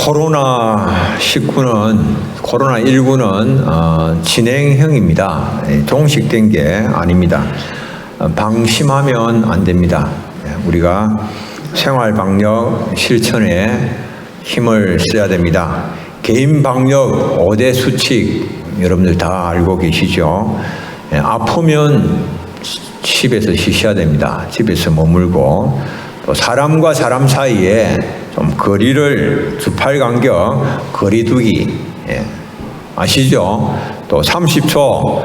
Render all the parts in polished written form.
코로나19는 진행형입니다. 종식된 게 아닙니다. 방심하면 안 됩니다. 우리가 생활방역 실천에 힘을 써야 됩니다. 개인 방역 5대 수칙 여러분들 다 알고 계시죠? 아프면 집에서 쉬셔야 됩니다. 집에서 머물고, 또 사람과 사람 사이에 좀 거리를 2팔 간격 거리 두기, 아시죠? 또 30초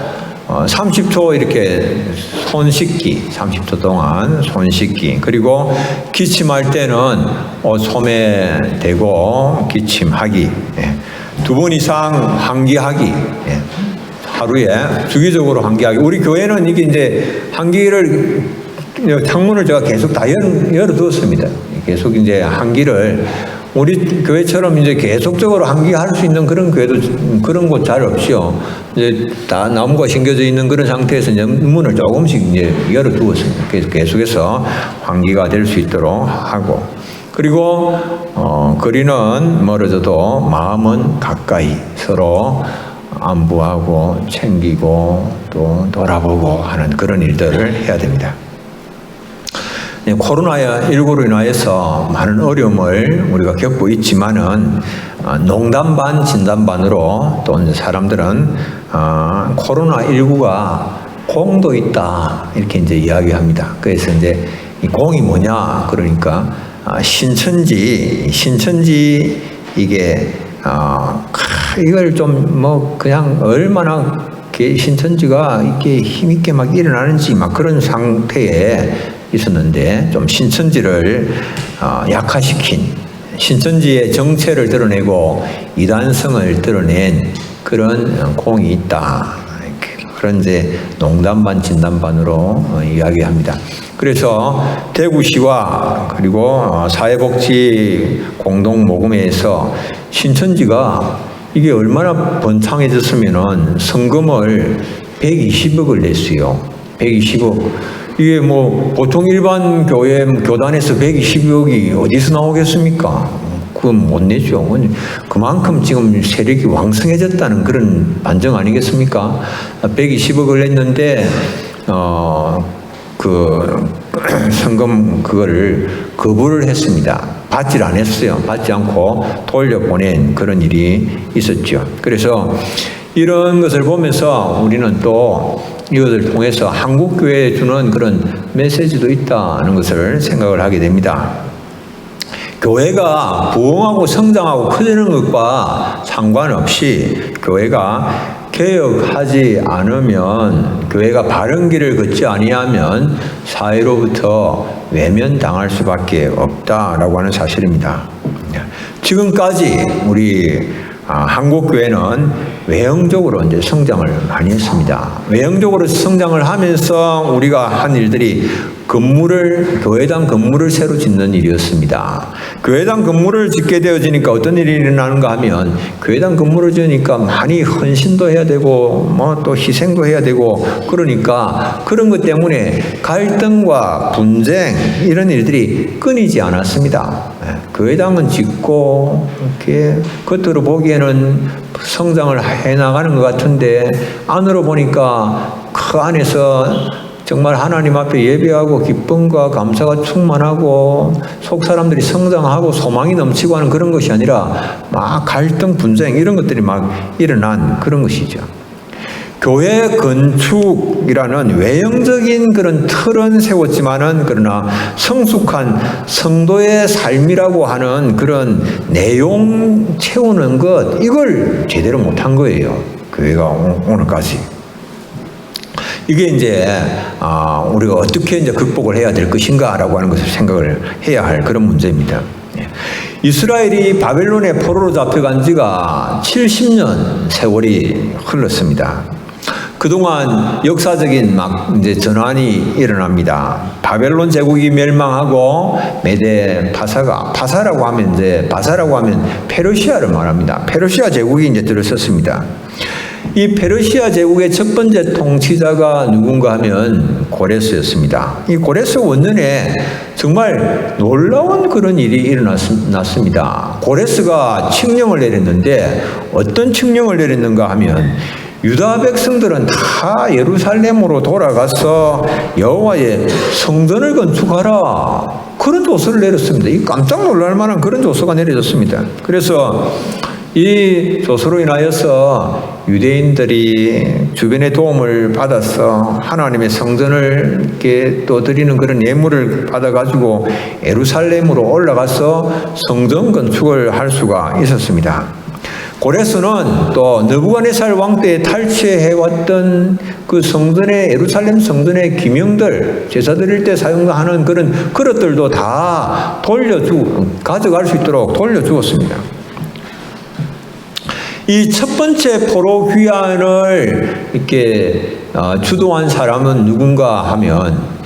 이렇게 손 씻기, 30초 동안 손 씻기. 그리고 기침할 때는 소매 대고 기침하기. 2번 이상 환기하기. 하루에 주기적으로 환기하기. 우리 교회는 이게 이제 환기를, 창문을 제가 계속 다 열어두었습니다. 계속 이제 환기를, 우리 교회처럼 이제 계속적으로 환기할 수 있는 그런 교회도, 그런 곳 잘 없이요. 이제 다 나무가 심겨져 있는 그런 상태에서 이제 문을 조금씩 이제 열어두었습니다. 그래서 계속해서 환기가 될 수 있도록 하고. 그리고, 거리는 멀어져도 마음은 가까이 서로 안부하고 챙기고 또 돌아보고 하는 그런 일들을 해야 됩니다. 코로나19로 인하여서 많은 어려움을 우리가 겪고 있지만은 농담 반 진담 반으로 또 이제 사람들은 코로나19가 공도 있다 이렇게 이제 이야기합니다. 그래서 이제 이 공이 뭐냐 그러니까 신천지 이게 이걸 좀 뭐 그냥 얼마나 신천지가 이렇게 힘있게 막 일어나는지 막 그런 상태에 있었는데, 좀 신천지를 약화시킨, 신천지의 정체를 드러내고 이단성을 드러낸 그런 공이 있다. 그런 이제 농담 반 진담 반으로 이야기합니다. 그래서 대구시와 그리고 사회복지 공동모금회에서 신천지가 이게 얼마나 번창해졌으면은 성금을 120억을 냈어요. 120억. 이게 뭐 보통 일반 교회 교단에서 120억이 어디서 나오겠습니까? 그건 못 내죠. 그만큼 지금 세력이 왕성해졌다는 그런 반증 아니겠습니까? 120억을 냈는데 그 성금 그거를 거부를 했습니다. 받질 않았어요. 받지 않고 돌려보낸 그런 일이 있었죠. 그래서 이런 것을 보면서 우리는 또 이것을 통해서 한국교회에 주는 그런 메시지도 있다는 것을 생각을 하게 됩니다. 교회가 부흥하고 성장하고 커지는 것과 상관없이 교회가 개혁하지 않으면, 교회가 바른 길을 걷지 아니하면 사회로부터 외면당할 수밖에 없다라고 하는 사실입니다. 지금까지 우리 한국교회는 외형적으로 이제 성장을 많이 했습니다. 외형적으로 성장을 하면서 우리가 한 일들이 교회당 건물을 새로 짓는 일이었습니다. 교회당 건물을 짓게 되어지니까 어떤 일이 일어나는가 하면, 교회당 건물을 지으니까 많이 헌신도 해야 되고 뭐 또 희생도 해야 되고, 그러니까 그런 것 때문에 갈등과 분쟁 이런 일들이 끊이지 않았습니다. 교회당은 짓고 이렇게 겉으로 보기에는 성장을 해나가는 것 같은데, 안으로 보니까 그 안에서 정말 하나님 앞에 예배하고 기쁨과 감사가 충만하고 속 사람들이 성장하고 소망이 넘치고 하는 그런 것이 아니라 막 갈등, 분쟁 이런 것들이 막 일어난 그런 것이죠. 교회 건축이라는 외형적인 그런 틀은 세웠지만은, 그러나 성숙한 성도의 삶이라고 하는 그런 내용 채우는 것, 이걸 제대로 못한 거예요. 교회가 오늘까지. 이게 이제 우리가 어떻게 이제 극복을 해야 될 것인가라고 하는 것을 생각을 해야 할 그런 문제입니다. 이스라엘이 바벨론의 포로로 잡혀간 지가 70년 세월이 흘렀습니다. 그동안 역사적인 막 이제 전환이 일어납니다. 바벨론 제국이 멸망하고 메데 바사라고 하면 페르시아를 말합니다. 페르시아 제국이 이제 들어섰습니다. 이 페르시아 제국의 첫 번째 통치자가 누군가 하면 고레스였습니다. 이 고레스 원년에 정말 놀라운 그런 일이 일어났습니다. 고레스가 칙령을 내렸는데 어떤 칙령을 내렸는가 하면 유다 백성들은 다 예루살렘으로 돌아가서 여호와의 성전을 건축하라. 그런 조서를 내렸습니다. 이 깜짝 놀랄 만한 그런 조서가 내려졌습니다. 그래서 이 조서로 인하여서 유대인들이 주변의 도움을 받아서 하나님의 성전을 이렇게 또 드리는 그런 예물을 받아가지고 예루살렘으로 올라가서 성전 건축을 할 수가 있었습니다. 고레스는 또 느부갓네살 왕 때 탈취해왔던 그 성전의 예루살렘 성전의 기명들, 제사 드릴 때 사용하는 그런 그릇들도 다 가져갈 수 있도록 돌려주었습니다. 이 첫 번째 포로 귀환을 이렇게 주도한 사람은 누군가 하면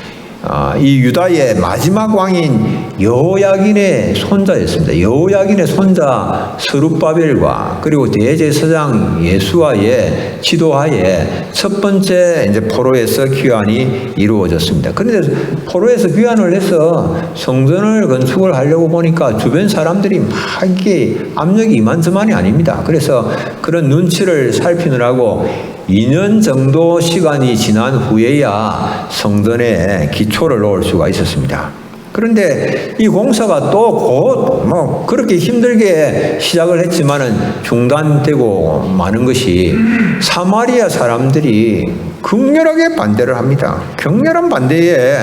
이 유다의 마지막 왕인 여호야긴의 손자였습니다. 여호야긴의 손자 스룹바벨과 그리고 대제사장 예수아의 지도하에 첫 번째 이제 포로에서 귀환이 이루어졌습니다. 그런데 포로에서 귀환을 해서 성전을 건축을 하려고 보니까 주변 사람들이 막 이게 압력이 이만저만이 아닙니다. 그래서 그런 눈치를 살피느라고 2년 정도 시간이 지난 후에야 성전에 기초를 놓을 수가 있었습니다. 그런데 이 공사가 또 곧 그렇게 힘들게 시작을 했지만은 중단되고 마는 것이 사마리아 사람들이 극렬하게 반대를 합니다. 격렬한 반대에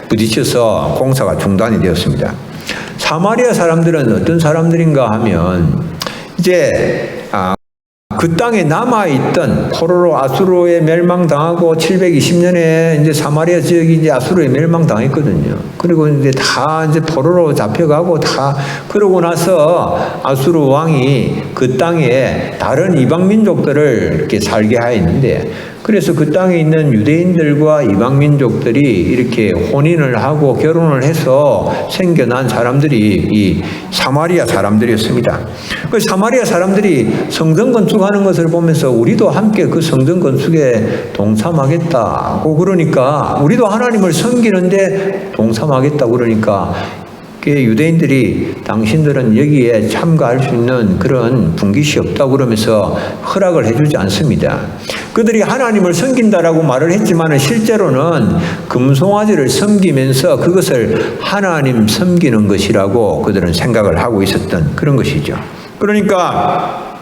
부딪혀서 공사가 중단이 되었습니다. 사마리아 사람들은 어떤 사람들인가 하면 이제 그 땅에 남아있던 포로로 아수르에 멸망당하고 720년에 이제 사마리아 지역이 이제 아수르에 멸망당했거든요. 그리고 이제 다 이제 포로로 잡혀가고 다 그러고 나서 아수르 왕이 그 땅에 다른 이방 민족들을 이렇게 살게 하였는데 그래서 그 땅에 있는 유대인들과 이방 민족들이 이렇게 혼인을 하고 결혼을 해서 생겨난 사람들이 이 사마리아 사람들이었습니다. 그 사마리아 사람들이 성전 건축하는 것을 보면서 우리도 함께 그 성전 건축에 동참하겠다고 그러니까 우리도 하나님을 섬기는데 동참하겠다고 그러니까 유대인들이 당신들은 여기에 참가할 수 있는 그런 분깃이 없다고 그러면서 허락을 해주지 않습니다. 그들이 하나님을 섬긴다라고 말을 했지만 실제로는 금송아지를 섬기면서 그것을 하나님 섬기는 것이라고 그들은 생각을 하고 있었던 그런 것이죠. 그러니까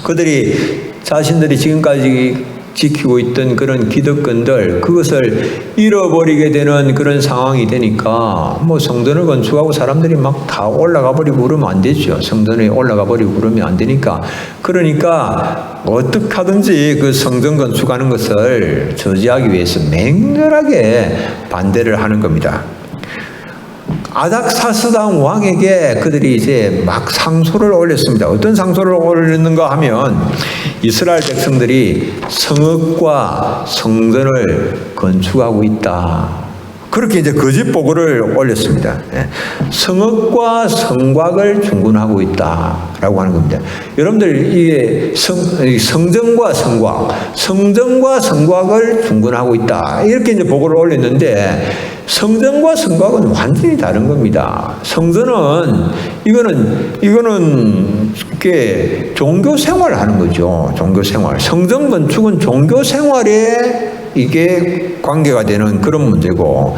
그들이 자신들이 지금까지 지키고 있던 그런 기득권들 그것을 잃어버리게 되는 그런 상황이 되니까 성전을 건축하고 사람들이 막 다 올라가 버리고 그러면 안 되죠. 성전에 올라가 버리고 그러면 안 되니까 그러니까 어떻게 하든지 그 성전 건축하는 것을 저지하기 위해서 맹렬하게 반대를 하는 겁니다. 아닥사스당 왕에게 그들이 이제 막 상소를 올렸습니다. 어떤 상소를 올렸는가 하면 이스라엘 백성들이 성읍과 성전을 건축하고 있다. 그렇게 이제 거짓 보고를 올렸습니다. 성읍과 성곽을 중군하고 있다라고 하는 겁니다. 여러분들 이게 성전과 성곽을 중군하고 있다. 이렇게 이제 보고를 올렸는데 성전과 성곽은 완전히 다른 겁니다. 성전은 이거는 이렇게 종교 생활을 하는 거죠. 종교 생활. 성전 건축은 종교 생활에 이게 관계가 되는 그런 문제고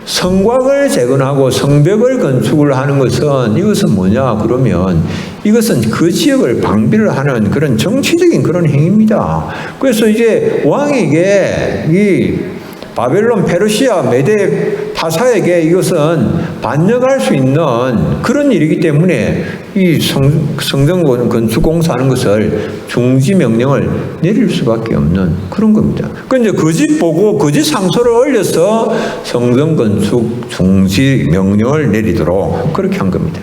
성곽을 재건하고 성벽을 건축을 하는 것은 이것은 뭐냐 그러면 이것은 그 지역을 방비를 하는 그런 정치적인 그런 행위입니다. 그래서 이제 왕에게 이 바벨론, 페르시아, 메데, 파사에게 이것은 반역할 수 있는 그런 일이기 때문에 이 성전 건축 공사하는 것을 중지 명령을 내릴 수밖에 없는 그런 겁니다. 그런데 거짓 보고 거짓 상소를 올려서 성전 건축 중지 명령을 내리도록 그렇게 한 겁니다.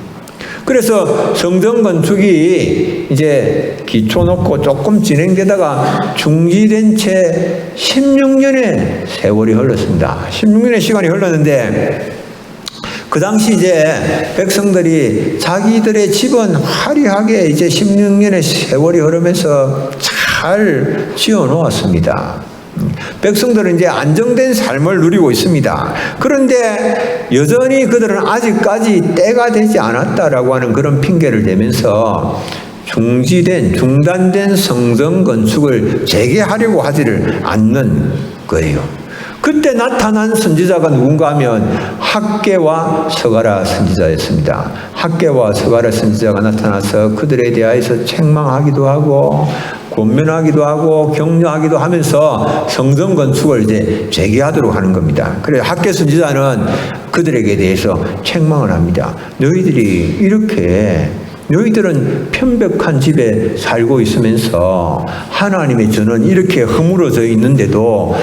그래서 성전 건축이 이제 기초 놓고 조금 진행되다가 중지된 채 16년의 세월이 흘렀습니다. 16년의 시간이 흘렀는데 그 당시 이제 백성들이 자기들의 집은 화려하게 이제 16년의 세월이 흐르면서 참 잘 지어 놓았습니다. 백성들은 이제 안정된 삶을 누리고 있습니다. 그런데 여전히 그들은 아직까지 때가 되지 않았다라고 하는 그런 핑계를 대면서 중단된 성전 건축을 재개하려고 하지를 않는 거예요. 그때 나타난 선지자가 누군가 하면 학개와 스가랴 선지자였습니다. 학개와 스가랴 선지자가 나타나서 그들에 대하여서 책망하기도 하고 권면하기도 하고 격려하기도 하면서 성전 건축을 이제 재개하도록 하는 겁니다. 그래서 학개 선지자는 그들에게 대해서 책망을 합니다. 너희들은 편벽한 집에 살고 있으면서 하나님의 전은 이렇게 허물어져 있는데도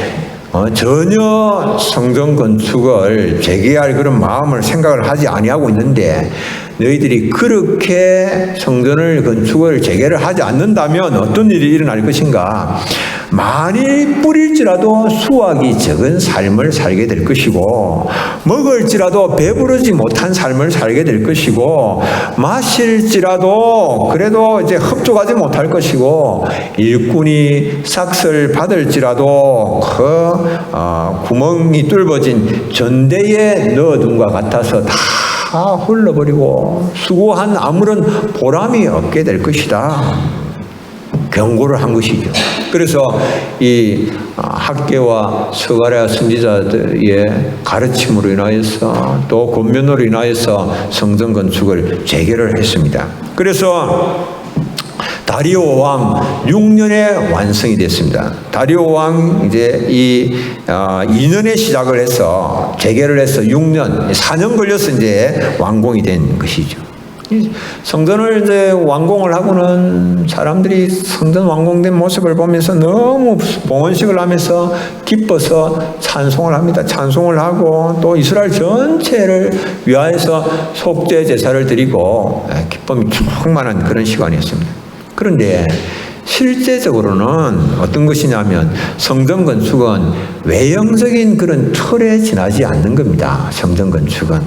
전혀 성전 건축을 재개할 그런 마음을 생각을 하지 아니하고 있는데, 너희들이 그렇게 성전을 건축을 재개를 하지 않는다면 어떤 일이 일어날 것인가? 많이 뿌릴지라도 수확이 적은 삶을 살게 될 것이고, 먹을지라도 배부르지 못한 삶을 살게 될 것이고, 마실지라도 그래도 이제 흡족하지 못할 것이고, 일꾼이 삭슬 받을지라도 구멍이 뚫어진 전대에 넣어둔 것 같아서 다 흘러버리고 수고한 아무런 보람이 없게 될 것이다. 경고를 한 것이죠. 그래서 이 학개와 스가랴 선지자들의 가르침으로 인하여서 또 권면으로 인하여서 성전 건축을 재개를 했습니다. 그래서 다리오 왕 6년에 완성이 됐습니다. 다리오 왕 이제 2년에 시작을 해서 재개를 해서 4년 걸려서 이제 완공이 된 것이죠. 성전을 이제 완공을 하고는 사람들이 성전 완공된 모습을 보면서 너무 봉헌식을 하면서 기뻐서 찬송을 합니다. 찬송을 하고 또 이스라엘 전체를 위하여서 속죄 제사를 드리고 기쁨이 충만한 그런 시간이었습니다. 그런데 실제적으로는 어떤 것이냐면 성전 건축은 외형적인 그런 틀에 지나지 않는 겁니다. 성전 건축은.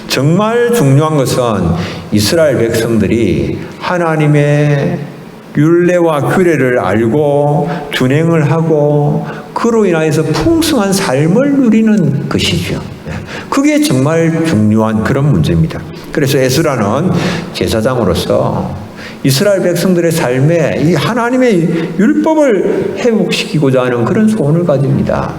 정말 중요한 것은 이스라엘 백성들이 하나님의 율례와 규례를 알고 준행을 하고 그로 인하여서 풍성한 삶을 누리는 것이죠. 그게 정말 중요한 그런 문제입니다. 그래서 에스라는 제사장으로서 이스라엘 백성들의 삶에 이 하나님의 율법을 회복시키고자 하는 그런 소원을 가집니다.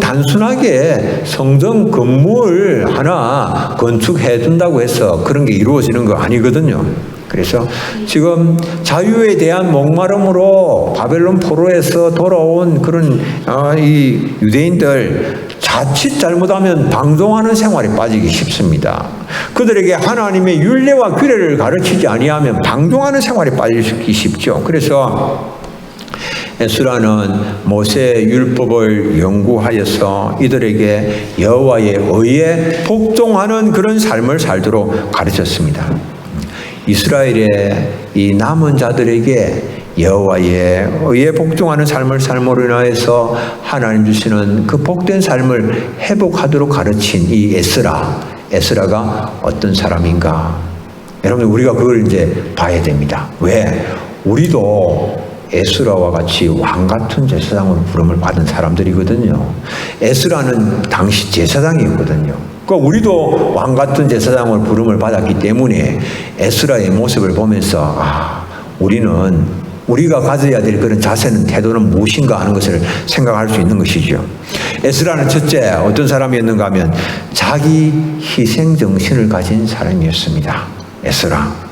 단순하게 성전 건물 하나 건축해 둔다고 해서 그런 게 이루어지는 거 아니거든요. 그래서 지금 자유에 대한 목마름으로 바벨론 포로에서 돌아온 그런 이 유대인들 자칫 잘못하면 방종하는 생활에 빠지기 쉽습니다. 그들에게 하나님의 율례와 규례를 가르치지 아니하면 방종하는 생활에 빠지기 쉽죠. 그래서 에스라는 모세의 율법을 연구하여서 이들에게 여호와의 의에 복종하는 그런 삶을 살도록 가르쳤습니다. 이스라엘의 이 남은 자들에게 여호와의 의에 복종하는 삶을 삶으로 인하여서 하나님 주시는 그 복된 삶을 회복하도록 가르친 이 에스라가 어떤 사람인가? 여러분, 우리가 그걸 이제 봐야 됩니다. 왜? 우리도 에스라와 같이 왕 같은 제사장으로 부름을 받은 사람들이거든요. 에스라는 당시 제사장이었거든요. 그러니까 우리도 왕 같은 제사장으로 부름을 받았기 때문에 에스라의 모습을 보면서 우리가 가져야 될 그런 자세는 태도는 무엇인가 하는 것을 생각할 수 있는 것이죠. 에스라는 첫째 어떤 사람이었는가 하면 자기 희생 정신을 가진 사람이었습니다. 에스라.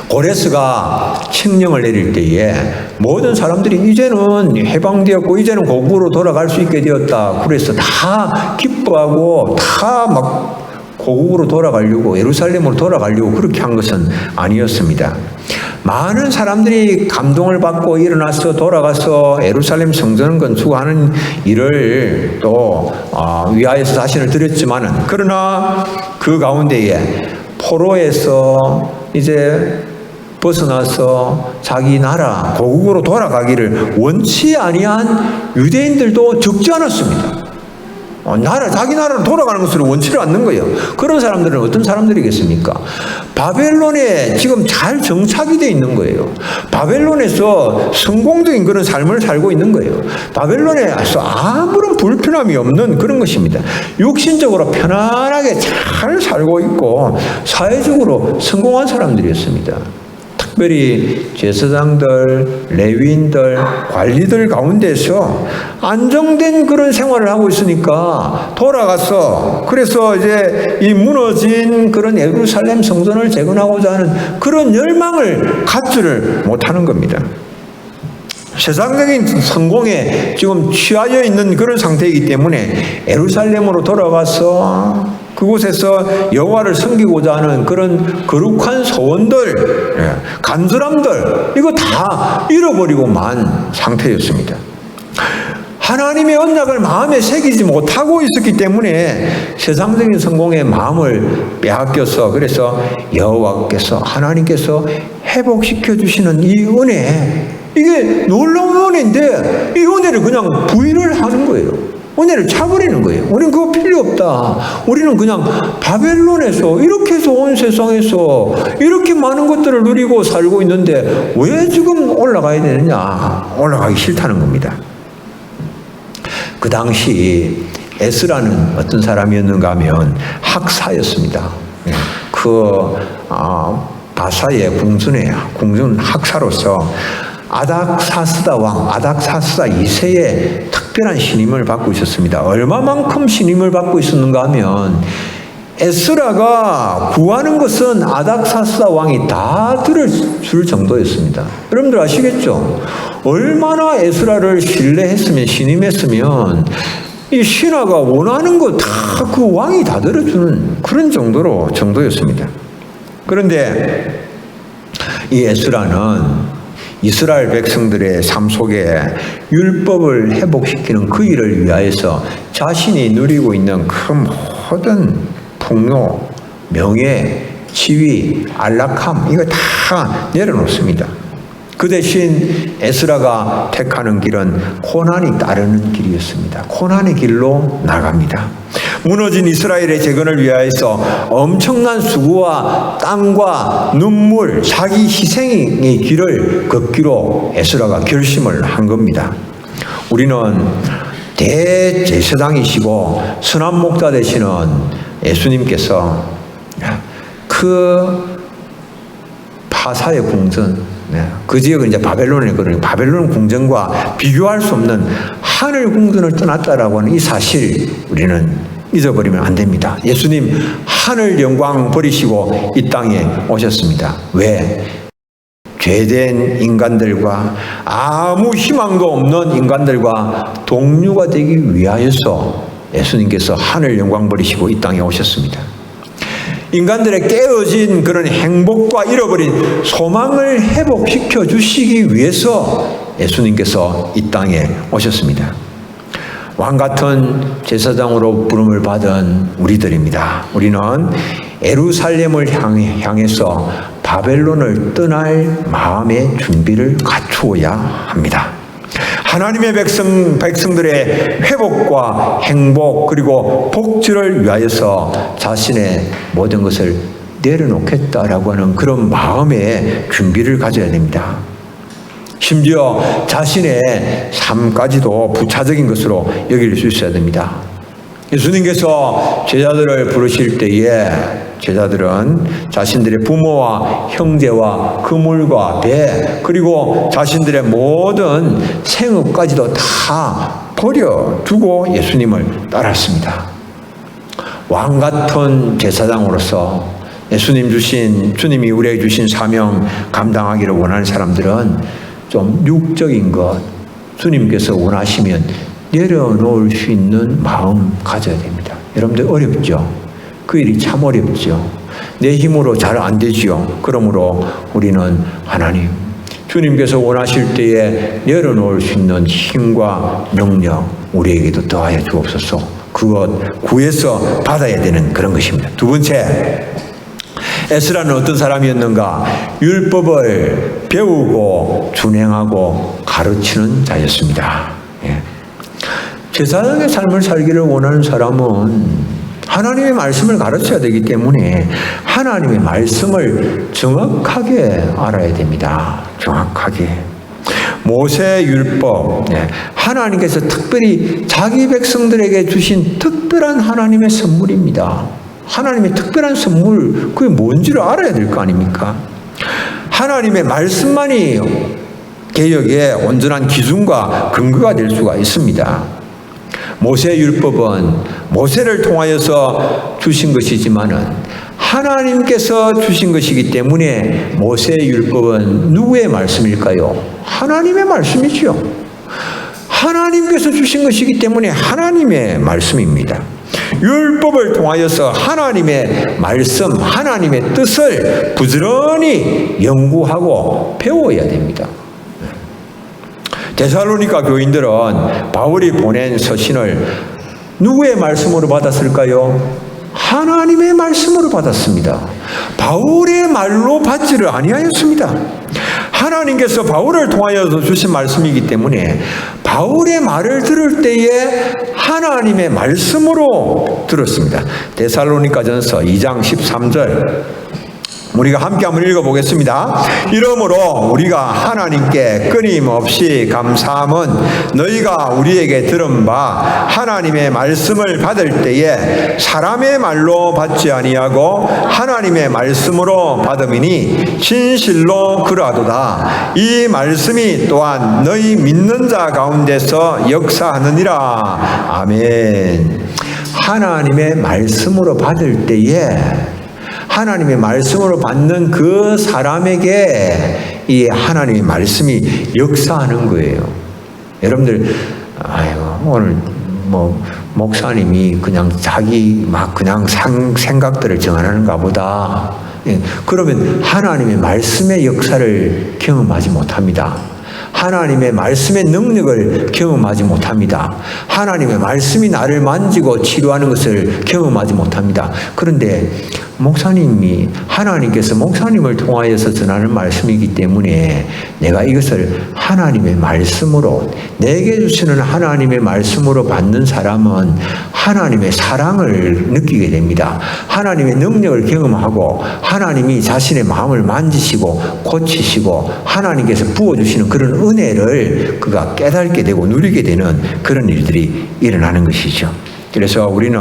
고레스가 칙령을 내릴 때에 모든 사람들이 이제는 해방되었고 이제는 고국으로 돌아갈 수 있게 되었다. 그래서 다 기뻐하고 다 막 고국으로 돌아가려고, 예루살렘으로 돌아가려고 그렇게 한 것은 아니었습니다. 많은 사람들이 감동을 받고 일어나서 돌아가서 예루살렘 성전 건축하는 일을 또 위하여서 자신을 드렸지만은, 그러나 그 가운데에 포로에서 이제 벗어나서 자기 나라 고국으로 돌아가기를 원치 아니한 유대인들도 적지 않았습니다. 자기 나라로 돌아가는 것을 원치를 않는 거예요. 그런 사람들은 어떤 사람들이겠습니까? 바벨론에 지금 잘 정착이 되어 있는 거예요. 바벨론에서 성공적인 그런 삶을 살고 있는 거예요. 바벨론에서 아무런 불편함이 없는 그런 것입니다. 육신적으로 편안하게 잘 살고 있고 사회적으로 성공한 사람들이었습니다. 특별히 제사장들, 레위인들, 관리들 가운데서 안정된 그런 생활을 하고 있으니까 돌아가서 그래서 이제 이 무너진 그런 예루살렘 성전을 재건하고자 하는 그런 열망을 갖지를 못하는 겁니다. 세상적인 성공에 지금 취하여 있는 그런 상태이기 때문에 예루살렘으로 돌아가서 그곳에서 여호와를 섬기고자 하는 그런 거룩한 소원들, 간절함들 이거 다 잃어버리고 만 상태였습니다. 하나님의 언약을 마음에 새기지 못하고 있었기 때문에 세상적인 성공에 마음을 빼앗겨서 그래서 여호와께서 하나님께서 회복시켜 주시는 이 은혜, 이게 놀라운 은혜인데 이 은혜를 그냥 부인을 하는 거예요. 은혜를 차버리는 거예요. 우리는 그거 필요 없다. 우리는 그냥 바벨론에서 이렇게 해서 온 세상에서 이렇게 많은 것들을 누리고 살고 있는데 왜 지금 올라가야 되느냐. 올라가기 싫다는 겁니다. 그 당시 에스라는 어떤 사람이었는가 하면 학사였습니다. 바사의 궁전 학사로서 아닥사스다 왕, 아닥사스다 2세의 특별한 신임을 받고 있었습니다. 얼마만큼 신임을 받고 있었는가 하면 에스라가 구하는 것은 아닥사스다 왕이 다 들어줄 정도였습니다. 여러분들 아시겠죠? 얼마나 에스라를 신뢰했으면 신임했으면 이 신하가 원하는 거 다 그 왕이 다 들어주는 그런 정도였습니다. 그런데 이 에스라는 이스라엘 백성들의 삶 속에 율법을 회복시키는 그 일을 위하여서 자신이 누리고 있는 그 모든 풍요, 명예, 지위, 안락함 이거 다 내려놓습니다. 그 대신 에스라가 택하는 길은 고난이 따르는 길이었습니다. 고난의 길로 나갑니다. 무너진 이스라엘의 재건을 위하여서 엄청난 수고와 땀과 눈물, 자기 희생의 길을 걷기로 에스라가 결심을 한 겁니다. 우리는 대제사장이시고 선한 목자 되시는 예수님께서 그 파사의 궁전, 그 지역은 이제 바벨론이거든요. 바벨론 궁전과 비교할 수 없는 하늘 궁전을 떠났다라고 하는 이 사실 우리는 잊어버리면 안 됩니다. 예수님 하늘 영광 버리시고 이 땅에 오셨습니다. 왜? 죄된 인간들과 아무 희망도 없는 인간들과 동료가 되기 위하여서 예수님께서 하늘 영광 버리시고 이 땅에 오셨습니다. 인간들의 깨어진 그런 행복과 잃어버린 소망을 회복시켜 주시기 위해서 예수님께서 이 땅에 오셨습니다. 왕같은 제사장으로 부름을 받은 우리들입니다. 우리는 예루살렘을 향해서 바벨론을 떠날 마음의 준비를 갖추어야 합니다. 하나님의 백성들의 회복과 행복 그리고 복지를 위하여서 자신의 모든 것을 내려놓겠다라고 하는 그런 마음의 준비를 가져야 됩니다. 심지어 자신의 삶까지도 부차적인 것으로 여길 수 있어야 됩니다. 예수님께서 제자들을 부르실 때에 제자들은 자신들의 부모와 형제와 그물과 배 그리고 자신들의 모든 생업까지도 다 버려두고 예수님을 따랐습니다. 왕같은 제사장으로서 주님이 우리에게 주신 사명 감당하기를 원하는 사람들은 좀 육적인 것 주님께서 원하시면 내려놓을 수 있는 마음 가져야 됩니다. 여러분들 어렵죠? 그 일이 참 어렵죠. 내 힘으로 잘 안 되지요. 그러므로 우리는 하나님, 주님께서 원하실 때에 내려놓을 수 있는 힘과 능력 우리에게도 더하여 주옵소서. 그것 구해서 받아야 되는 그런 것입니다. 두 번째, 에스라는 어떤 사람이었는가? 율법을 배우고 준행하고 가르치는 자였습니다. 제사장의 삶을 살기를 원하는 사람은 하나님의 말씀을 가르쳐야 되기 때문에 하나님의 말씀을 정확하게 알아야 됩니다. 정확하게. 모세 율법, 하나님께서 특별히 자기 백성들에게 주신 특별한 하나님의 선물입니다. 하나님의 특별한 선물, 그게 뭔지를 알아야 될 거 아닙니까? 하나님의 말씀만이 개혁의 온전한 기준과 근거가 될 수가 있습니다. 모세 율법은 모세를 통하여서 주신 것이지만은 하나님께서 주신 것이기 때문에 모세 율법은 누구의 말씀일까요? 하나님의 말씀이죠. 하나님께서 주신 것이기 때문에 하나님의 말씀입니다. 율법을 통하여서 하나님의 말씀, 하나님의 뜻을 부지런히 연구하고 배워야 됩니다. 데살로니가 교인들은 바울이 보낸 서신을 누구의 말씀으로 받았을까요? 하나님의 말씀으로 받았습니다. 바울의 말로 받지를 아니하였습니다. 하나님께서 바울을 통하여서 주신 말씀이기 때문에 바울의 말을 들을 때에 하나님의 말씀으로 들었습니다. 데살로니가전서 2장 13절 우리가 함께 한번 읽어보겠습니다. 이러므로 우리가 하나님께 끊임없이 감사함은 너희가 우리에게 들은 바 하나님의 말씀을 받을 때에 사람의 말로 받지 아니하고 하나님의 말씀으로 받음이니 진실로 그러하도다. 이 말씀이 또한 너희 믿는 자 가운데서 역사하느니라. 아멘. 하나님의 말씀으로 받을 때에 하나님의 말씀으로 받는 그 사람에게 이 하나님의 말씀이 역사하는 거예요. 여러분들, 오늘 목사님이 그냥 자기 그냥 생각들을 정하는가 보다. 그러면 하나님의 말씀의 역사를 경험하지 못합니다. 하나님의 말씀의 능력을 경험하지 못합니다. 하나님의 말씀이 나를 만지고 치료하는 것을 경험하지 못합니다. 그런데 목사님이 하나님께서 목사님을 통하여서 전하는 말씀이기 때문에 내가 이것을 하나님의 말씀으로 내게 주시는 하나님의 말씀으로 받는 사람은 하나님의 사랑을 느끼게 됩니다. 하나님의 능력을 경험하고 하나님이 자신의 마음을 만지시고 고치시고 하나님께서 부어주시는 그런 은혜를 그가 깨닫게 되고 누리게 되는 그런 일들이 일어나는 것이죠. 그래서 우리는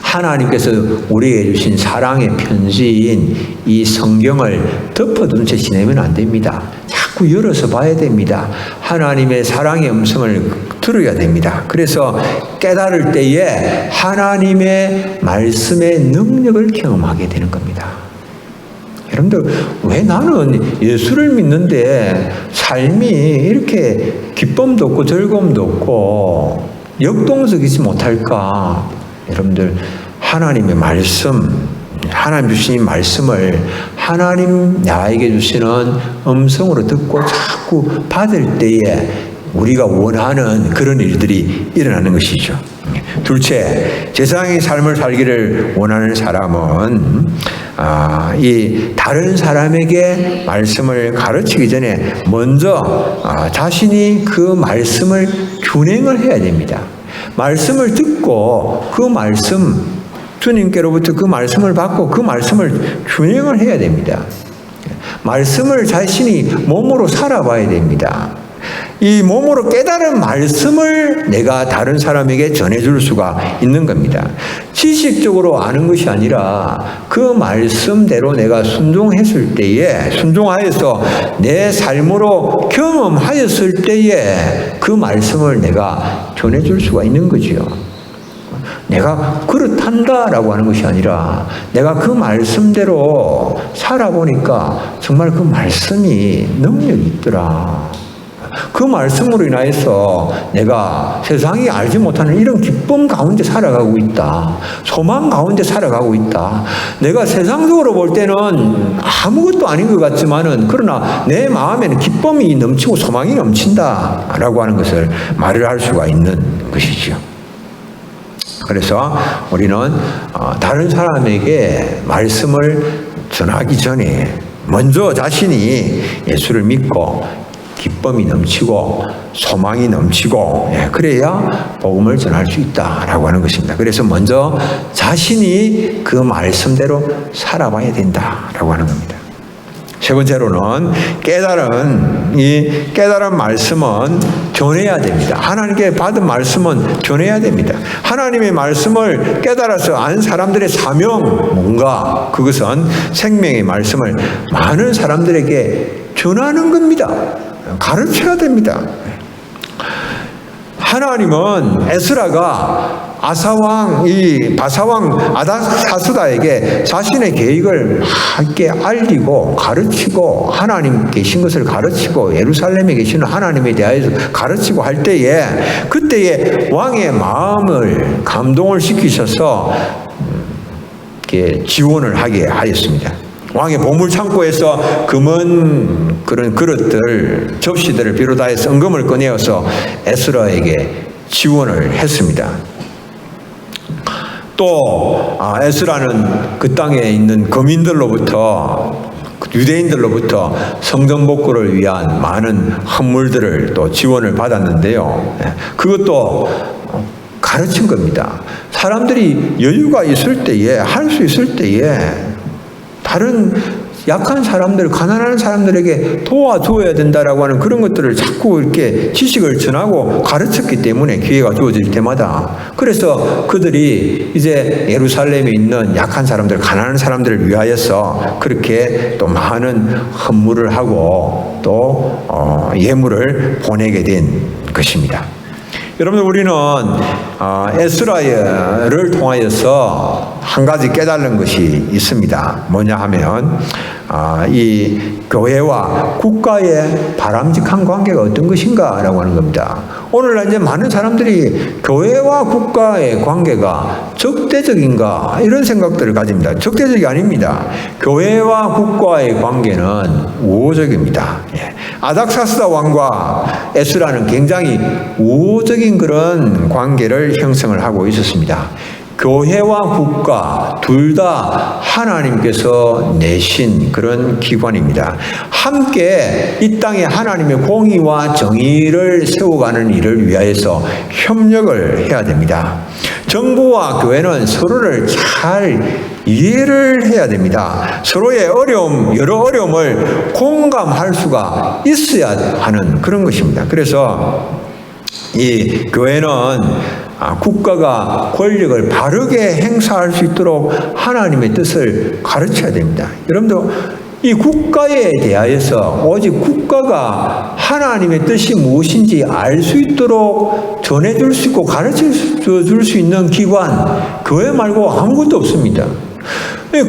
하나님께서 우리에게 주신 사랑의 편지인 이 성경을 덮어둔 채 지내면 안 됩니다. 자꾸 열어서 봐야 됩니다. 하나님의 사랑의 음성을 들어야 됩니다. 그래서 깨달을 때에 하나님의 말씀의 능력을 경험하게 되는 겁니다. 여러분들, 왜 나는 예수를 믿는데 삶이 이렇게 기쁨도 없고 즐거움도 없고 역동적이지 못할까? 여러분들, 하나님의 말씀, 하나님 주신 말씀을 하나님 나에게 주시는 음성으로 듣고 자꾸 받을 때에 우리가 원하는 그런 일들이 일어나는 것이죠. 둘째, 제사장의 삶을 살기를 원하는 사람은 이 다른 사람에게 말씀을 가르치기 전에 먼저 자신이 그 말씀을 균형을 해야 됩니다. 말씀을 듣고 그 말씀, 주님께로부터 그 말씀을 받고 그 말씀을 균형을 해야 됩니다. 말씀을 자신이 몸으로 살아봐야 됩니다. 이 몸으로 깨달은 말씀을 내가 다른 사람에게 전해줄 수가 있는 겁니다. 지식적으로 아는 것이 아니라 그 말씀대로 내가 순종했을 때에, 순종하여서 내 삶으로 경험하였을 때에 그 말씀을 내가 전해줄 수가 있는 거지요. 내가 그렇단다라고 하는 것이 아니라 내가 그 말씀대로 살아보니까 정말 그 말씀이 능력이 있더라. 그 말씀으로 인하여서 내가 세상이 알지 못하는 이런 기쁨 가운데 살아가고 있다. 소망 가운데 살아가고 있다. 내가 세상적으로 볼 때는 아무것도 아닌 것 같지만은 그러나 내 마음에는 기쁨이 넘치고 소망이 넘친다라고 하는 것을 말을 할 수가 있는 것이죠. 그래서 우리는 다른 사람에게 말씀을 전하기 전에 먼저 자신이 예수를 믿고 기쁨이 넘치고 소망이 넘치고 그래야 복음을 전할 수 있다라고 하는 것입니다. 그래서 먼저 자신이 그 말씀대로 살아봐야 된다라고 하는 겁니다. 세 번째로는 깨달은 말씀은 전해야 됩니다. 하나님께 받은 말씀은 전해야 됩니다. 하나님의 말씀을 깨달아서 안 사람들의 사명 뭔가 그것은 생명의 말씀을 많은 사람들에게 전하는 겁니다. 가르쳐야 됩니다. 하나님은 에스라가 바사왕 아닥사스다에게 자신의 계획을 함께 알리고 가르치고 하나님 계신 것을 가르치고 예루살렘에 계시는 하나님에 대하여서 가르치고 할 때에 그때에 왕의 마음을 감동을 시키셔서 이렇게 지원을 하게 하였습니다. 왕의 보물창고에서 금은 그런 그릇들, 접시들을 비롯하여서 은금을 꺼내어서 에스라에게 지원을 했습니다. 또 에스라는 그 땅에 있는 거민들로부터 유대인들로부터 성전 복구를 위한 많은 헌물들을 또 지원을 받았는데요. 그것도 가르친 겁니다. 사람들이 여유가 있을 때에 할 수 있을 때에 다른 약한 사람들, 가난한 사람들에게 도와줘야 된다라고 하는 그런 것들을 자꾸 이렇게 지식을 전하고 가르쳤기 때문에 기회가 주어질 때마다 그래서 그들이 이제 예루살렘에 있는 약한 사람들, 가난한 사람들을 위하여서 그렇게 또 많은 헌물을 하고 또 예물을 보내게 된 것입니다. 여러분들 우리는 에스라를 통하여서 한 가지 깨달은 것이 있습니다. 뭐냐 하면 이 교회와 국가의 바람직한 관계가 어떤 것인가라고 하는 겁니다. 오늘날 이제 많은 사람들이 교회와 국가의 관계가 적대적인가 이런 생각들을 가집니다. 적대적이 아닙니다. 교회와 국가의 관계는 우호적입니다. 아닥사스다 왕과 에스라는 굉장히 우호적인 그런 관계를 형성을 하고 있었습니다. 교회와 국가 둘 다 하나님께서 내신 그런 기관입니다. 함께 이 땅에 하나님의 공의와 정의를 세워가는 일을 위하여서 협력을 해야 됩니다. 정부와 교회는 서로를 잘 이해를 해야 됩니다. 서로의 여러 어려움을 공감할 수가 있어야 하는 그런 것입니다. 그래서 이 교회는 국가가 권력을 바르게 행사할 수 있도록 하나님의 뜻을 가르쳐야 됩니다. 여러분들 이 국가에 대하여서 오직 국가가 하나님의 뜻이 무엇인지 알 수 있도록 전해줄 수 있고 가르쳐 줄 수 있는 기관 교회 말고 아무것도 없습니다.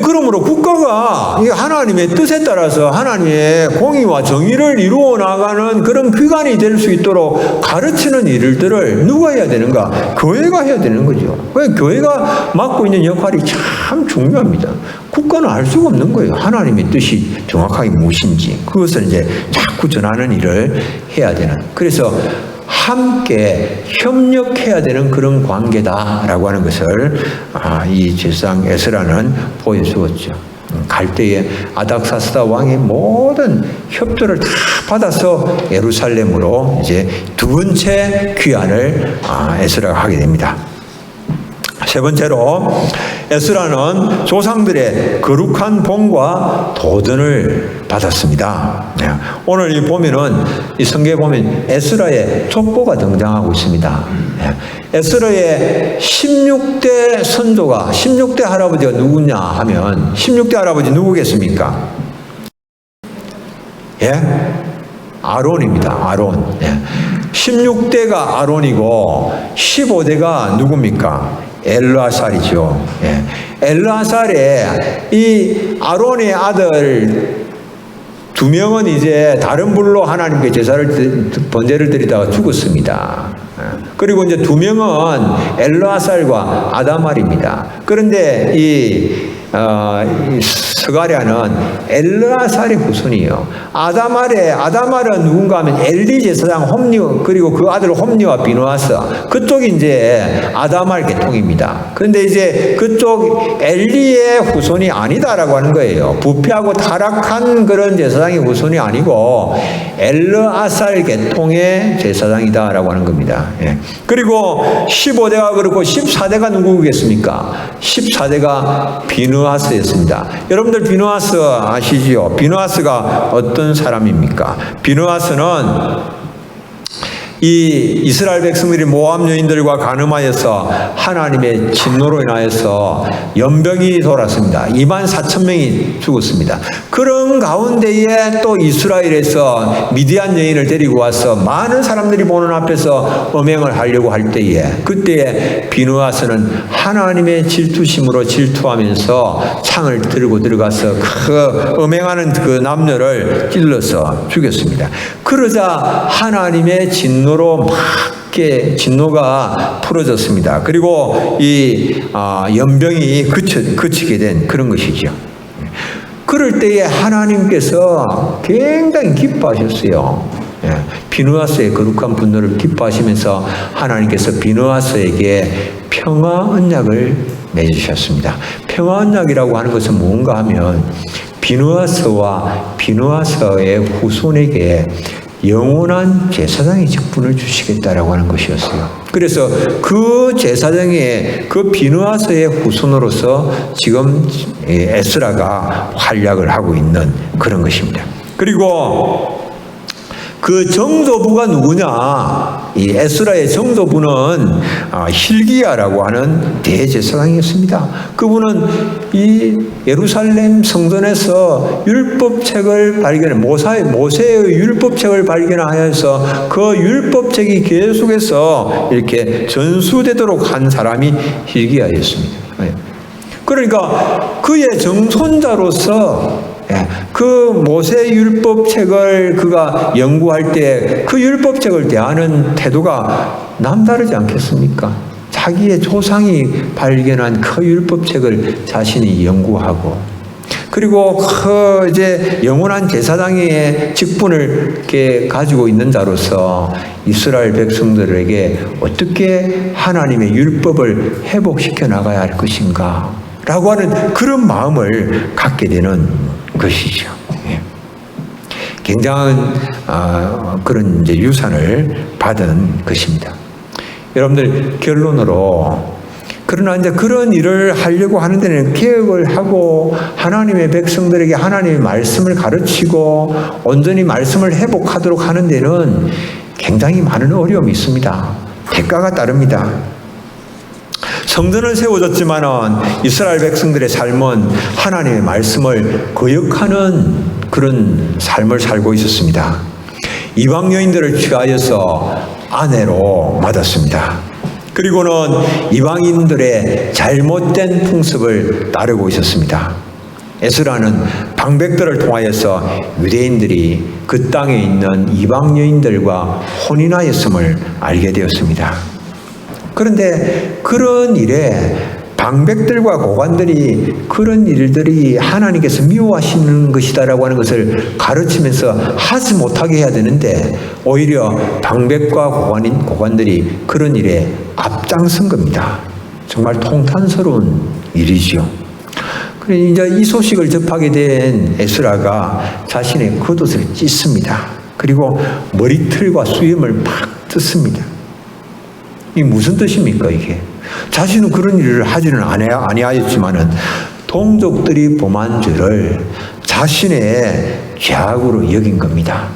그러므로 국가가 하나님의 뜻에 따라서 하나님의 공의와 정의를 이루어 나가는 그런 기관이 될 수 있도록 가르치는 일들을 누가 해야 되는가? 교회가 해야 되는 거죠. 교회가 맡고 있는 역할이 참 중요합니다. 국가는 알 수가 없는 거예요. 하나님의 뜻이 정확하게 무엇인지 그것을 이제 자꾸 전하는 일을 해야 되는. 그래서 함께 협력해야 되는 그런 관계다라고 하는 것을 이 제사장 에스라는 보여주었죠. 갈 때에 아닥사스다 왕의 모든 협조를 다 받아서 예루살렘으로 이제 두 번째 귀환을 에스라가 하게 됩니다. 세 번째로 에스라는 조상들의 거룩한 본과 도전을 받았습니다. 오늘 이 보면은 이 성경에 보면 에스라의 족보가 등장하고 있습니다. 에스라의 16대 선조가 16대 할아버지가 누구냐 하면 16대 할아버지 누구겠습니까? 예? 아론입니다. 아론. 16대가 아론이고 15대가 누굽니까? 엘르아살이죠. 엘르아살의 이 아론의 아들 두 명은 이제 다른 불로 하나님께 번제를 드리다가 죽었습니다. 그리고 이제 두 명은 엘르아살과 아다말입니다. 그런데 이 이 스가랴는 엘르아살의 후손이에요. 아담알은 누군가 하면 엘리 제사장 홈리, 그리고 그 아들 홈리와 비누아스, 그쪽이 이제 아담알 계통입니다. 그런데 이제 그쪽 엘리의 후손이 아니다라고 하는 거예요. 부패하고 타락한 그런 제사장의 후손이 아니고 엘르아살 계통의 제사장이다라고 하는 겁니다. 예. 그리고 15대가 그렇고 14대가 누구겠습니까? 14대가 비누아스였습니다. 여러분들 비누아스 아시지요? 비누아스가 어떤 사람입니까? 비누아스는 이 이스라엘 백성들이 모압 여인들과 간음하여서 하나님의 진노로 인하여서 연병이 돌았습니다. 24,000명이 죽었습니다. 그런 가운데에 또 이스라엘에서 미디안 여인을 데리고 와서 많은 사람들이 보는 앞에서 음행을 하려고 할 때에, 그때에 비누아스는 하나님의 질투심으로 질투하면서 창을 들고 들어가서 그 음행하는 그 남녀를 찔러서 죽였습니다. 그러자 하나님의 진노로 막 진노가 풀어졌습니다. 그리고 이 연병이 그치게 된 그런 것이죠. 그럴 때에 하나님께서 굉장히 기뻐하셨어요. 비누아스의 거룩한 분노를 기뻐하시면서 하나님께서 비누아스에게 평화 언약을 맺으셨습니다. 평화 언약이라고 하는 것은 뭔가 하면 비누아스와 비누아스의 후손에게 영원한 제사장의 직분을 주시겠다라고 하는 것이었어요. 그래서 그 제사장의 그 비누아스의 후손으로서 지금 에스라가 활약을 하고 있는 그런 것입니다. 그리고 그 정도부가 누구냐? 이 에스라의 정도부는 hil기야라고 하는 대제사장이었습니다. 그분은 이 예루살렘 성전에서 율법책을 모세의 율법책을 발견하여서 그 율법책이 계속해서 이렇게 전수되도록 한 사람이 hil기야였습니다. 그러니까 그의 정손자로서 그 모세 율법책을 그가 연구할 때 그 율법책을 대하는 태도가 남다르지 않겠습니까? 자기의 조상이 발견한 그 율법책을 자신이 연구하고, 그리고 그 이제 영원한 제사장의 직분을 이렇게 가지고 있는 자로서 이스라엘 백성들에게 어떻게 하나님의 율법을 회복시켜 나가야 할 것인가 라고 하는 그런 마음을 갖게 되는 것이죠. 굉장한 그런 이제 유산을 받은 것입니다. 여러분들 결론으로, 그러나 이제 그런 일을 하려고 하는 데는 개혁을 하고 하나님의 백성들에게 하나님의 말씀을 가르치고 온전히 말씀을 회복하도록 하는 데는 굉장히 많은 어려움이 있습니다. 대가가 따릅니다. 성전을 세워졌지만은 이스라엘 백성들의 삶은 하나님의 말씀을 거역하는 그런 삶을 살고 있었습니다. 이방 여인들을 취하여서 아내로 맞았습니다. 그리고는 이방인들의 잘못된 풍습을 따르고 있었습니다. 에스라는 방백들을 통하여서 유대인들이 그 땅에 있는 이방 여인들과 혼인하였음을 알게 되었습니다. 그런데 그런 일에 방백들과 고관들이 그런 일들이 하나님께서 미워하시는 것이다라고 하는 것을 가르치면서 하지 못하게 해야 되는데 오히려 방백과 고관들이 그런 일에 앞장선 겁니다. 정말 통탄스러운 일이죠. 그래서 이제 이 소식을 접하게 된 에스라가 자신의 겉옷을 찢습니다. 그리고 머리털과 수염을 팍 뜯습니다. 이 무슨 뜻입니까, 이게? 자신은 그런 일을 하지는 아니하였지만은 동족들이 범한 죄를 자신의 죄악으로 여긴 겁니다.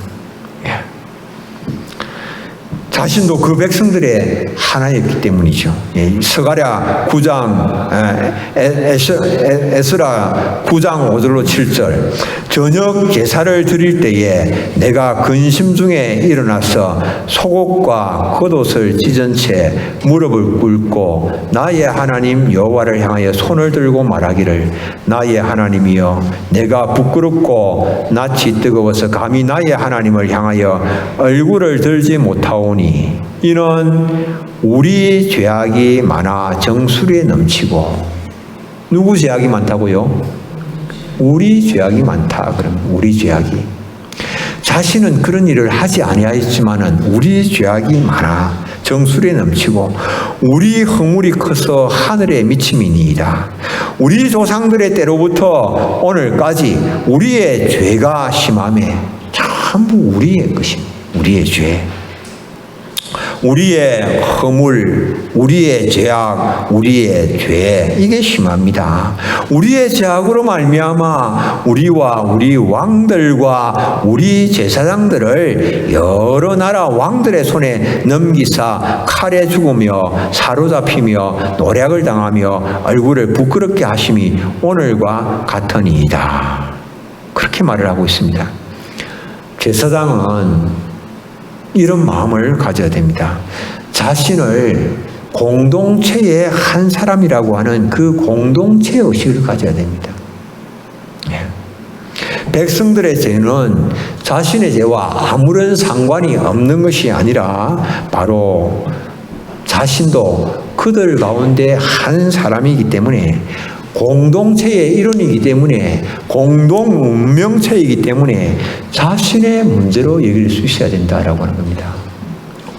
자신도 그 백성들의 하나였기 때문이죠. 스가랴 9장, 에스라 9장 5절로 7절. 저녁 제사를 드릴 때에 내가 근심 중에 일어나서 속옷과 겉옷을 찢은 채 무릎을 꿇고 나의 하나님 여호와를 향하여 손을 들고 말하기를, 나의 하나님이여, 내가 부끄럽고 낯이 뜨거워서 감히 나의 하나님을 향하여 얼굴을 들지 못하오니 이는 우리 죄악이 많아 정수리에 넘치고 누구 죄악이 많다고요? 우리 죄악이 많다. 그러면 우리 죄악이. 자신은 그런 일을 하지 아니하였지만은 우리 죄악이 많아 정수리에 넘치고 우리 허물이 커서 하늘에 미침이니이다. 우리 조상들의 때로부터 오늘까지 우리의 죄가 심하매 전부 우리의 것입니다. 우리의 죄, 우리의 허물, 우리의 죄악, 우리의 죄, 이게 심합니다. 우리의 죄악으로 말미암아 우리와 우리 왕들과 우리 제사장들을 여러 나라 왕들의 손에 넘기사 칼에 죽으며 사로잡히며 노략을 당하며 얼굴을 부끄럽게 하심이 오늘과 같으니이다. 그렇게 말을 하고 있습니다. 제사장은 이런 마음을 가져야 됩니다. 자신을 공동체의 한 사람이라고 하는 그 공동체 의식을 가져야 됩니다. 백성들의 죄는 자신의 죄와 아무런 상관이 없는 것이 아니라 바로 자신도 그들 가운데 한 사람이기 때문에 공동체의 일원이기 때문에 공동 운명체이기 때문에 자신의 문제로 여길 수 있어야 된다라고 하는 겁니다.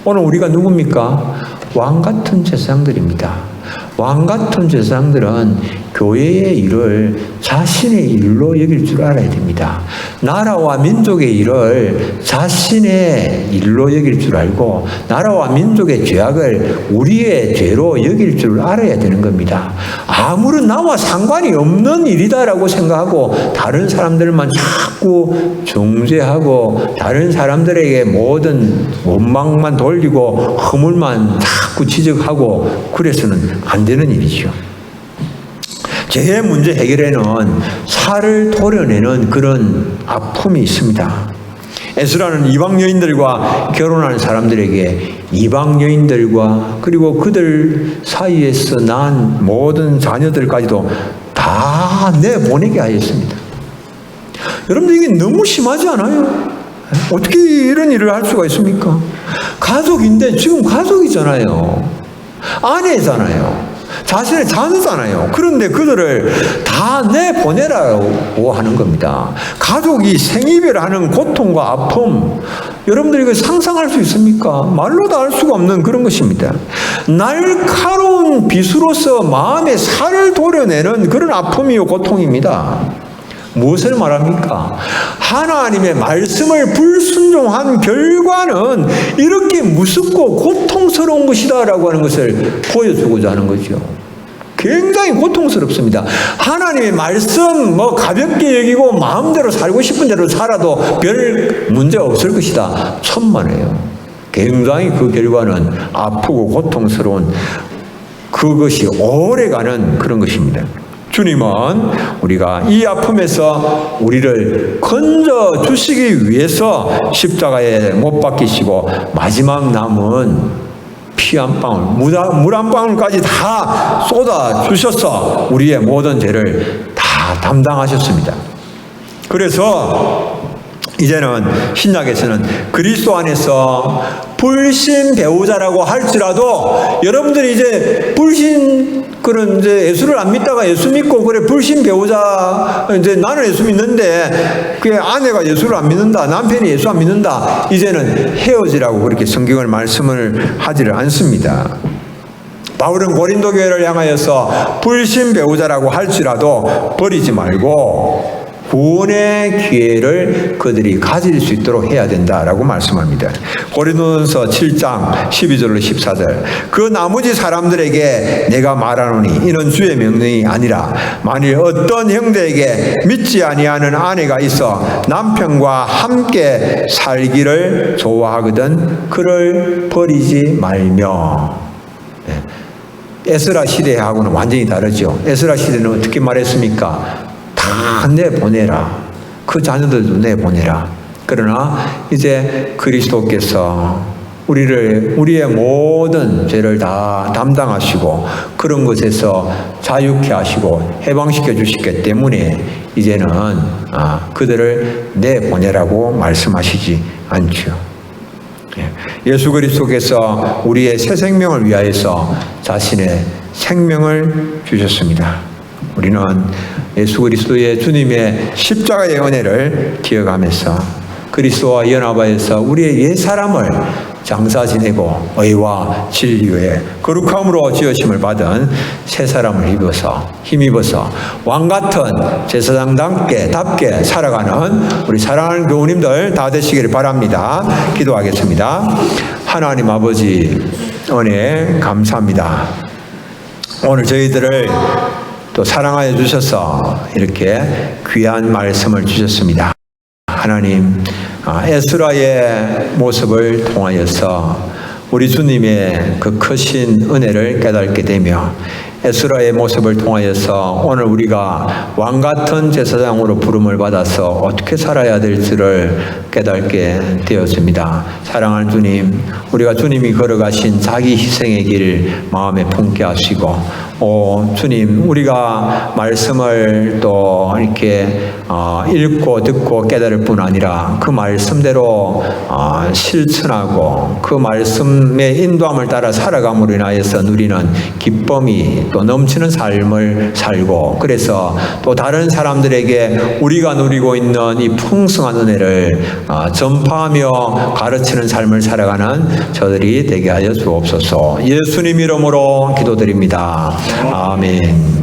오늘 우리가 누굽니까? 왕 같은 제사장들입니다. 왕 같은 제사장들은 교회의 일을 자신의 일로 여길 줄 알아야 됩니다. 나라와 민족의 일을 자신의 일로 여길 줄 알고 나라와 민족의 죄악을 우리의 죄로 여길 줄 알아야 되는 겁니다. 아무런 나와 상관이 없는 일이다라고 생각하고 다른 사람들만 자꾸 정죄하고 다른 사람들에게 모든 원망만 돌리고 허물만 자꾸 지적하고 그래서는 안 되는 일이죠. 죄의 문제 해결에는 살을 도려내는 그런 아픔이 있습니다. 에스라는 이방 여인들과 결혼한 사람들에게 이방 여인들과 그리고 그들 사이에서 난 모든 자녀들까지도 다 내보내게 하였습니다. 여러분들 이게 너무 심하지 않아요? 어떻게 이런 일을 할 수가 있습니까? 가족인데 지금 가족이잖아요. 아내잖아요. 자신의 자녀잖아요. 그런데 그들을 다 내보내라고 하는 겁니다. 가족이 생이별하는 고통과 아픔, 여러분들이 이거 상상할 수 있습니까? 말로도 알 수가 없는 그런 것입니다. 날카로운 빗으로서 마음의 살을 도려내는 그런 아픔이요 고통입니다. 무엇을 말합니까? 하나님의 말씀을 불순종한 결과는 이렇게 무섭고 고통스러운 것이다라고 하는 것을 보여주고자 하는 거죠. 굉장히 고통스럽습니다. 하나님의 말씀 가볍게 여기고 마음대로 살고 싶은 대로 살아도 별 문제 없을 것이다. 천만에요. 굉장히 그 결과는 아프고 고통스러운 그것이 오래가는 그런 것입니다. 주님은 우리가 이 아픔에서 우리를 건져 주시기 위해서 십자가에 못 박히시고 마지막 남은 피 한 방울, 물 한 방울까지 다 쏟아 주셔서 우리의 모든 죄를 다 담당하셨습니다. 그래서 이제는 신약에서는 그리스도 안에서 불신 배우자라고 할지라도 여러분들이 이제 불신 그런 이제 예수를 안 믿다가 예수 믿고 그래 불신 배우자 이제 나는 예수 믿는데 그 아내가 예수를 안 믿는다 남편이 예수 안 믿는다 이제는 헤어지라고 그렇게 성경을 말씀을 하지를 않습니다. 바울은 고린도 교회를 향하여서 불신 배우자라고 할지라도 버리지 말고 구원의 기회를 그들이 가질 수 있도록 해야 된다라고 말씀합니다. 고린도전서 7장 12절로 14절 그 나머지 사람들에게 내가 말하노니 이는 주의 명령이 아니라 만일 어떤 형제에게 믿지 아니하는 아내가 있어 남편과 함께 살기를 좋아하거든 그를 버리지 말며. 에스라 시대하고는 완전히 다르죠. 에스라 시대는 어떻게 말했습니까? 다 내보내라. 그 자녀들도 내보내라. 그러나 이제 그리스도께서 우리의 모든 죄를 다 담당하시고 그런 것에서 자유케 하시고 해방시켜 주시기 때문에 이제는 그들을 내보내라고 말씀하시지 않죠. 예수 그리스도께서 우리의 새 생명을 위하여서 자신의 생명을 주셨습니다. 우리는 예수 그리스도의 주님의 십자가의 은혜를 기억하면서 그리스도와 연합하여서 우리의 옛 사람을 장사 지내고 의와 진리의 거룩함으로 지으심을 받은 새 사람을 입어서 힘입어서 왕같은 제사장답게 살아가는 우리 사랑하는 교우님들 다 되시기를 바랍니다. 기도하겠습니다. 하나님 아버지 은혜 감사합니다. 오늘 저희들을 또 사랑하여 주셔서 이렇게 귀한 말씀을 주셨습니다. 하나님, 에스라의 모습을 통하여서 우리 주님의 그 크신 은혜를 깨닫게 되며 에스라의 모습을 통하여서 오늘 우리가 왕같은 제사장으로 부름을 받아서 어떻게 살아야 될지를 깨닫게 되었습니다. 사랑하는 주님, 우리가 주님이 걸어가신 자기 희생의 길 마음에 품게 하시고 주님, 우리가 말씀을 또 이렇게 읽고 듣고 깨달을 뿐 아니라 그 말씀대로 실천하고 그 말씀의 인도함을 따라 살아감으로 인하여서 누리는 기쁨이 또 넘치는 삶을 살고 그래서 또 다른 사람들에게 우리가 누리고 있는 이 풍성한 은혜를 전파하며 가르치는 삶을 살아가는 저들이 되게 하여 주옵소서. 예수님 이름으로 기도드립니다. 아멘.